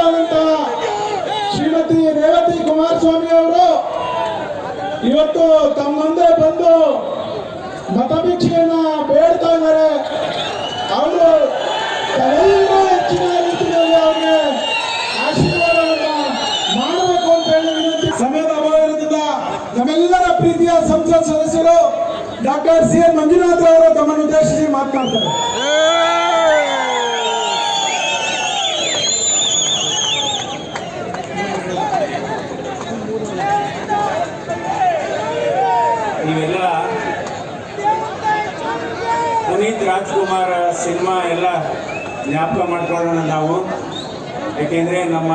ಶಾಸಕರಾದಂತಹ ಶ್ರೀಮತಿ ರೇವತಿ ಕುಮಾರಸ್ವಾಮಿ ಅವರು ಇವತ್ತು ತಮ್ಮ ಮುಂದೆ ಬಂದು ಮತಭಿಕ್ಷೆಯನ್ನ ಬೇಡ್ತಾ ಇದ್ದಾರೆ. ಅವರು ತಲೆಯಿಂದ ಹೆಚ್ಚಿನ ರೀತಿಯಲ್ಲಿ ಅವರಿಗೆ ಆಶೀರ್ವಾದವನ್ನ ಮಾಡಬೇಕು ಅಂತ ಹೇಳಿ ವಿನಂತಿ. ಸಮಯದ ಅಭಾವ ಇರುವುದಿಲ್ಲ. ನಮ್ಮೆಲ್ಲರ ಪ್ರೀತಿಯ ಸಂಸತ್ ಸದಸ್ಯರು ಡಾಕ್ಟರ್ ಸಿ.ಎನ್. ಮಂಜುನಾಥ್ ಅವರು ತಮ್ಮನ್ನು ಉದ್ದೇಶಿಸಿ ಮಾತನಾಡ್ತಾರೆ. ನೀವೆಲ್ಲ ಪುನೀತ್ ರಾಜ್ಕುಮಾರ್ ಸಿನಿಮಾ ಎಲ್ಲ ಜ್ಞಾಪಕ ಮಾಡ್ಕೊಳ್ಳೋಣ ನಾವು, ಯಾಕೆಂದ್ರೆ ನಮ್ಮ